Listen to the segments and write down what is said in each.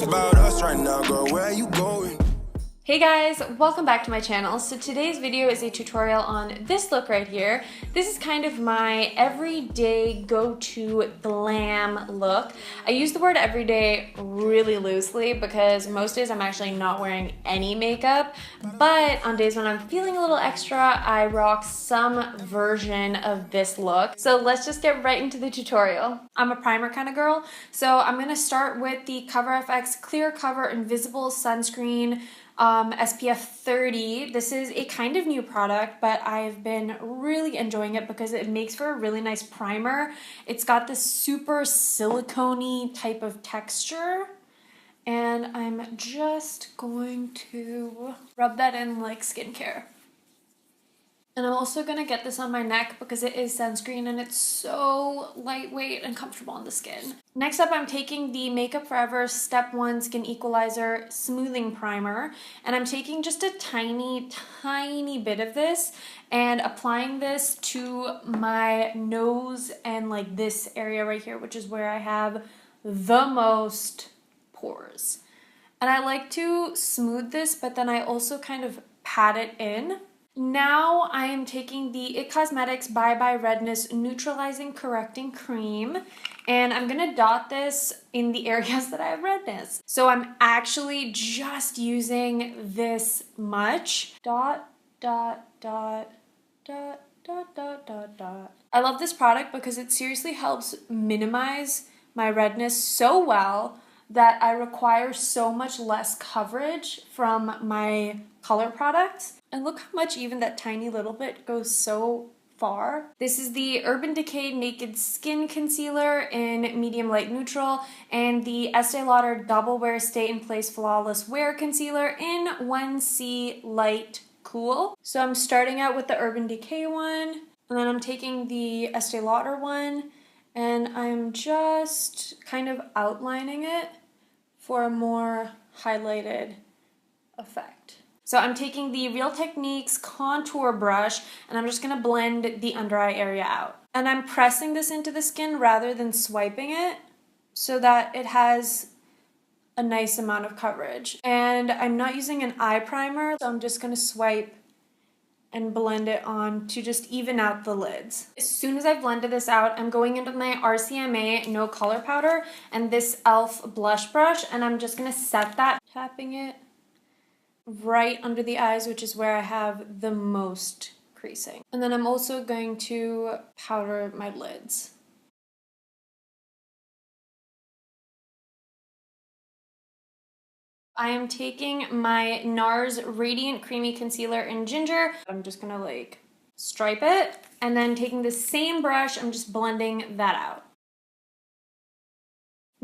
just about us right now, girl. Where are you going? Hey guys, welcome back to my channel. So today's video is a tutorial on this look right here. This is kind of my everyday go-to glam look. I use the word everyday really loosely because most days I'm actually not wearing any makeup, but on days when I'm feeling a little extra, I rock some version of this look. So let's just get right into the tutorial. I'm a primer kind of girl, so I'm gonna start with the CoverFX Clear Cover Invisible Sunscreen SPF 30. This is a kind of new product, but I've been really enjoying it because it makes for a really nice primer. It's got this super silicone-y type of texture, and I'm just going to rub that in like skincare. And I'm also gonna get this on my neck because it is sunscreen and it's so lightweight and comfortable on the skin. Next up, I'm taking the Makeup Forever Step 1 Skin Equalizer Smoothing Primer, and I'm taking just a tiny bit of this and applying this to my nose and like this area right here, which is where I have the most pores. And I like to smooth this, but then I also kind of pat it in. Now I am taking the Cosmetics Bye Bye Redness Neutralizing Correcting Cream, and I'm gonna dot this in the areas that I have redness. So I'm actually just using this much. Dot, dot, dot, dot, dot, dot, dot, dot. I love this product because it seriously helps minimize my redness so well that I require so much less coverage from my color products. And look how much even that tiny little bit goes so far. This is the Urban Decay Naked Skin Concealer in medium light neutral and the Estee Lauder Double Wear Stay in Place Flawless Wear Concealer in 1C Light Cool. So I'm starting out with the Urban Decay one, and then I'm taking the Estee Lauder one, and I'm just kind of outlining it for a more highlighted effect. So I'm taking the Real Techniques contour brush and I'm just gonna blend the under eye area out. And I'm pressing this into the skin rather than swiping it so that it has a nice amount of coverage. And I'm not using an eye primer, so I'm just gonna swipe and blend it on to just even out the lids. As soon as I've blended this out, I'm going into my RCMA No Color Powder and this e.l.f. blush brush, and I'm just gonna set that, tapping it right under the eyes, which is where I have the most creasing. And then I'm also going to powder my lids. I am taking my Nars Radiant Creamy Concealer in Ginger. I'm just gonna like stripe it, and then taking the same brush, I'm just blending that out.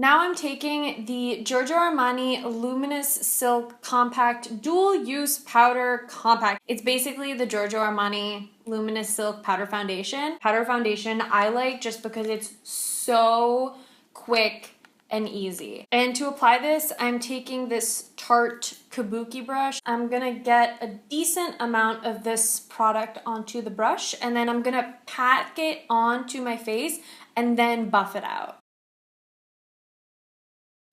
Now I'm taking the Giorgio Armani Luminous Silk Compact Dual Use Powder Compact. It's basically the Giorgio Armani Luminous Silk Powder Foundation. Powder foundation I like just because it's so quick and easy. And to apply this, I'm taking this Tarte Kabuki brush. I'm gonna get a decent amount of this product onto the brush, and then I'm gonna pat it onto my face and then buff it out.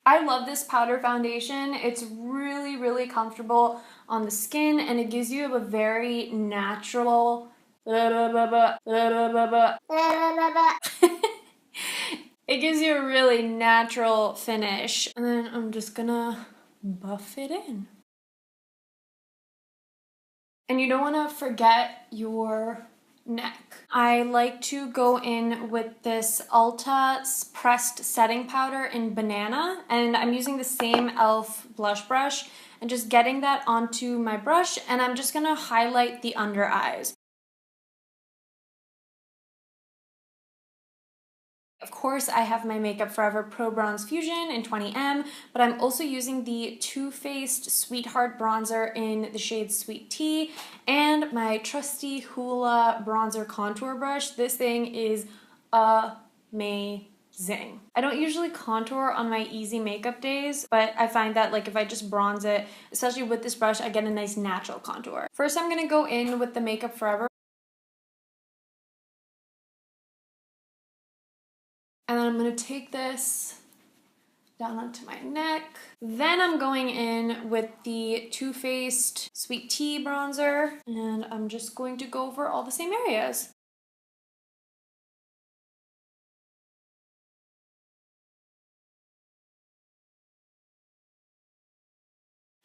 I love this powder foundation. It's really comfortable on the skin, and it gives you a very natural it gives you a really natural finish. And then I'm just gonna buff it in. And you don't want to forget your neck. I like to go in with this Ulta pressed setting powder in Banana, and I'm using the same e.l.f. blush brush and just getting that onto my brush, and I'm just gonna highlight the under eyes. Of course, I have my Makeup Forever Pro Bronze Fusion in 20M, but I'm also using the Too Faced Sweetheart Bronzer in the shade Sweet Tea, and my trusty Hoola Bronzer Contour Brush. This thing is amazing. I don't usually contour on my easy makeup days, but I find that like if I just bronze it, especially with this brush, I get a nice natural contour. First, I'm gonna go in with the Makeup Forever. And then I'm going to take this down onto my neck. Then I'm going in with the Too Faced Sweet Tea bronzer, and I'm just going to go over all the same areas.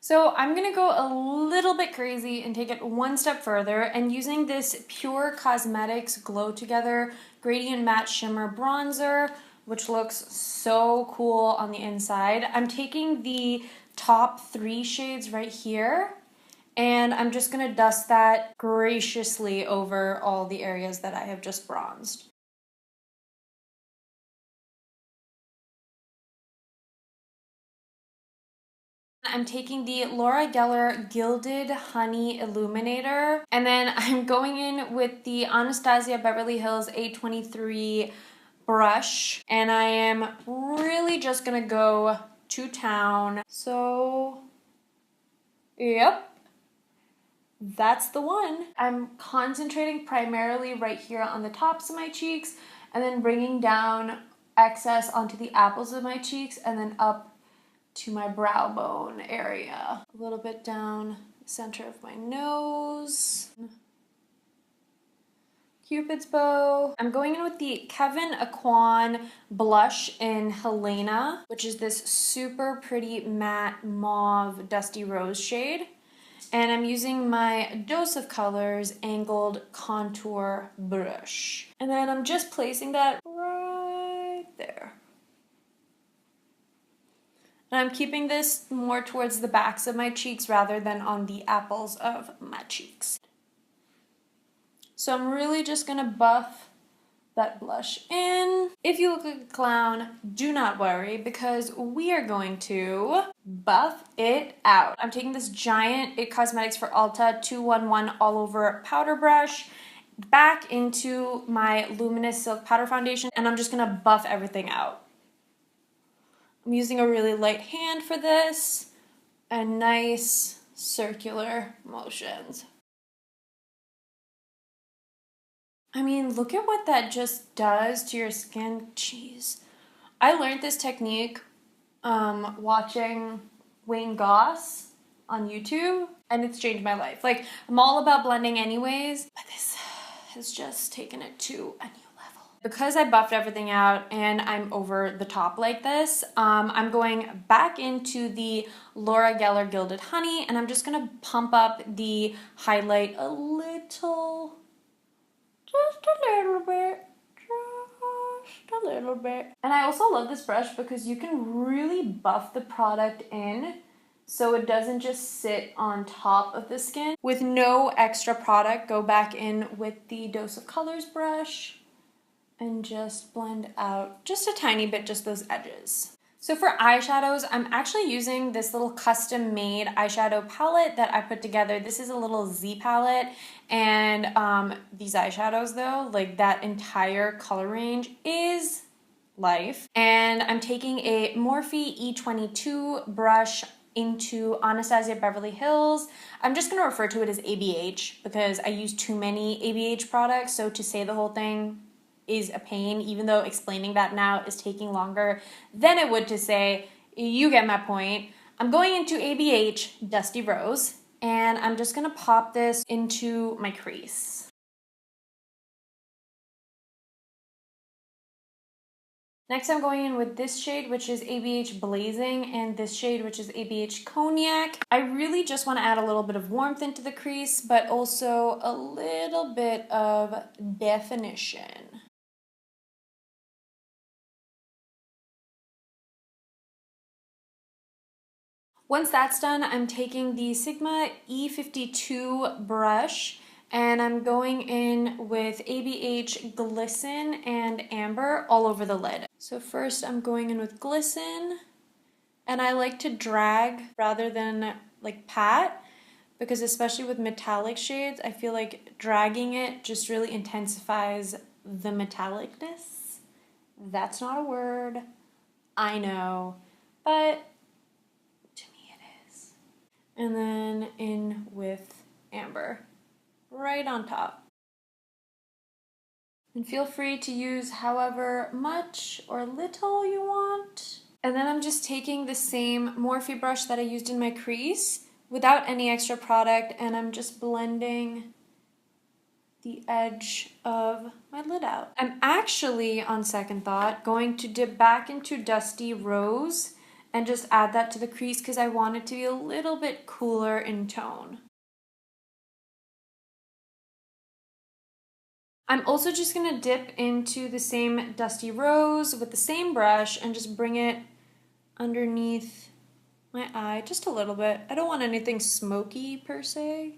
So I'm gonna go a little bit crazy and take it one step further, and using this Pure Cosmetics Glow Together Gradient Matte Shimmer Bronzer, which looks so cool on the inside. I'm taking the top 3 shades right here, and I'm just gonna dust that graciously over all the areas that I have just bronzed. I'm taking the Laura Geller Gilded Honey Illuminator, and then I'm going in with the Anastasia Beverly Hills A23 brush, and I am really just gonna go to town. So, yep, that's the one. I'm concentrating primarily right here on the tops of my cheeks, and then bringing down excess onto the apples of my cheeks, and then up to my brow bone area. A little bit down the center of my nose. Cupid's bow. I'm going in with the Kevyn Aucoin blush in Helena, which is this super pretty matte mauve dusty rose shade. And I'm using my Dose of Colors angled contour brush. And then I'm just placing that right there. And I'm keeping this more towards the backs of my cheeks rather than on the apples of my cheeks. So I'm really just gonna buff that blush in. If you look like a clown, do not worry, because we are going to buff it out. I'm taking this giant It Cosmetics for Ulta 211 all over powder brush back into my Luminous Silk Powder Foundation, and I'm just gonna buff everything out. I'm using a really light hand for this, and nice circular motions. I mean, look at what that just does to your skin. Jeez. I learned this technique watching Wayne Goss on YouTube, and it's changed my life. Like, I'm all about blending anyways, but this has just taken it to a new level. Because I buffed everything out and I'm over the top like this, I'm going back into the Laura Geller Gilded Honey, and I'm just gonna pump up the highlight a little. Just a little bit. Just a little bit. And I also love this brush because you can really buff the product in so it doesn't just sit on top of the skin. With no extra product, go back in with the Dose of Colors brush and just blend out just a tiny bit, just those edges. So for eyeshadows, I'm actually using this little custom made eyeshadow palette that I put together. This is a little Z palette, and these eyeshadows though, like that entire color range is life. And I'm taking a Morphe E22 brush into Anastasia Beverly Hills. I'm just gonna refer to it as ABH because I use too many ABH products, so to say the whole thing is a pain, even though explaining that now is taking longer than it would to say, you get my point. I'm going into ABH Dusty Rose, and I'm just gonna pop this into my crease. Next, I'm going in with this shade, which is ABH Blazing, and this shade, which is ABH Cognac. I really just want to add a little bit of warmth into the crease, but also a little bit of definition. Once that's done, I'm taking the Sigma E52 brush, and I'm going in with ABH Glisten and Amber all over the lid. So first I'm going in with Glisten, and I like to drag rather than like pat, because especially with metallic shades, I feel like dragging it just really intensifies the metallicness. That's not a word, I know, but and then in with Amber, right on top. And feel free to use however much or little you want. And then I'm just taking the same Morphe brush that I used in my crease without any extra product, and I'm just blending the edge of my lid out. I'm actually, on second thought, going to dip back into Dusty Rose and just add that to the crease because I want it to be a little bit cooler in tone. I'm also just gonna dip into the same Dusty Rose with the same brush and just bring it underneath my eye just a little bit. I don't want anything smoky per se.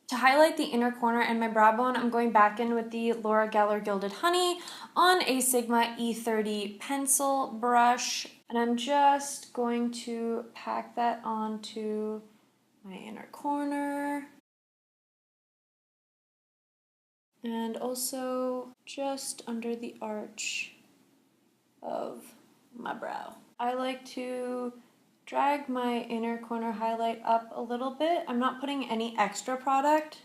To highlight the inner corner and my brow bone, I'm going back in with the Laura Geller Gilded Honey on a Sigma E30 pencil brush. And I'm just going to pack that onto my inner corner. And also just under the arch of my brow. I like to drag my inner corner highlight up a little bit. I'm not putting any extra product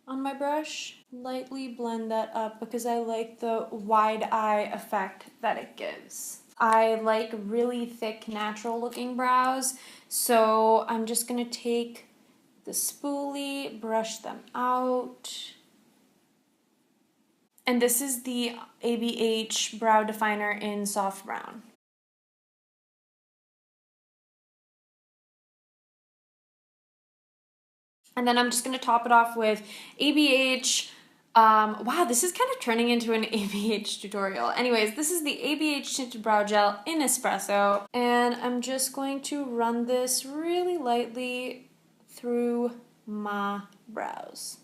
on my brush. Lightly blend that up because I like the wide eye effect that it gives. I like really thick, natural looking brows, so I'm just gonna take the spoolie, brush them out. And this is the ABH Brow Definer in Soft Brown. And then I'm just going to top it off with ABH. Wow, this is kind of turning into an ABH tutorial. Anyways, this is the ABH Tinted Brow Gel in Espresso. And I'm just going to run this really lightly through my brows.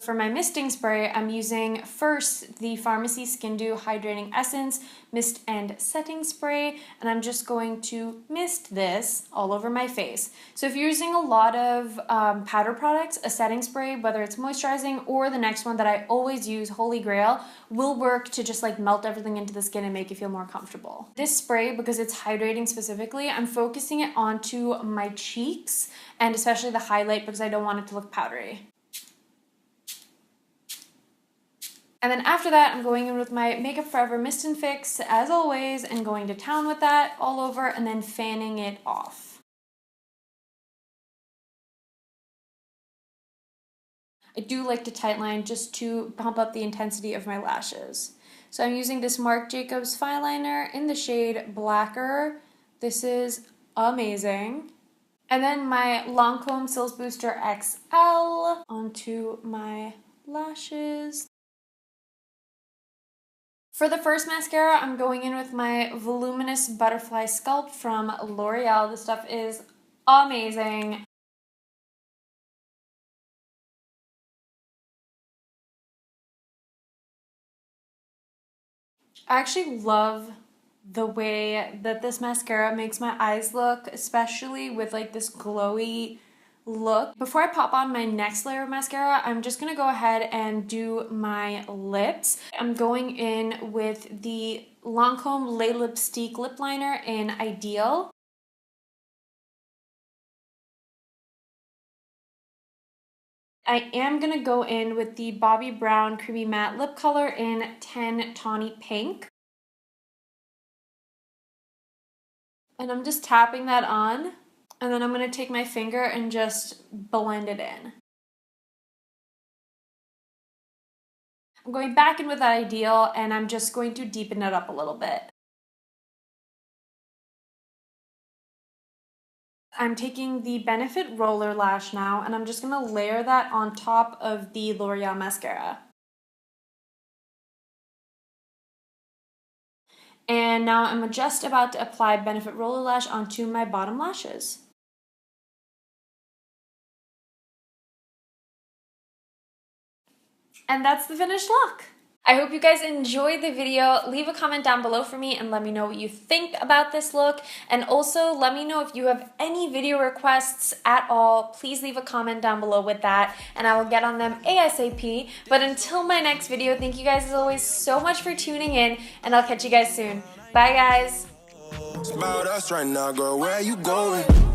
For my misting spray, I'm using first the Pharmacy Skin Dew Hydrating Essence Mist and Setting Spray, and I'm just going to mist this all over my face. So if you're using a lot of powder products, a setting spray, whether it's moisturizing or the next one that I always use, Holy Grail, will work to just like melt everything into the skin and make you feel more comfortable. This spray, because it's hydrating specifically, I'm focusing it onto my cheeks and especially the highlight because I don't want it to look powdery. And then after that, I'm going in with my Makeup Forever Mist and Fix, as always, and going to town with that all over and then fanning it off. I do like to tightline just to bump up the intensity of my lashes. So I'm using this Marc Jacobs fine liner in the shade Blacker. This is amazing. And then my Lancome Cils Booster XL onto my lashes. For the first mascara, I'm going in with my Voluminous Butterfly Sculpt from L'Oreal. This stuff is amazing. I actually love the way that this mascara makes my eyes look, especially with like this glowy look. Before I pop on my next layer of mascara, I'm just gonna go ahead and do my lips. I'm going in with the Lancome Le Lipstick Lip Liner in Ideal. I am gonna go in with the Bobbi Brown Creamy Matte Lip Color in 10 Tawny Pink. And I'm just tapping that on. And then I'm going to take my finger and just blend it in. I'm going back in with that Ideal and I'm just going to deepen it up a little bit. I'm taking the Benefit Roller Lash now and I'm just going to layer that on top of the L'Oreal mascara. And now I'm just about to apply Benefit Roller Lash onto my bottom lashes. And that's the finished look. I hope you guys enjoyed the video. Leave a comment down below for me and let me know what you think about this look. And also let me know if you have any video requests at all. Please leave a comment down below with that and I will get on them ASAP. But until my next video, thank you guys as always so much for tuning in and I'll catch you guys soon. Bye guys. It's about us right now, girl. Where you going?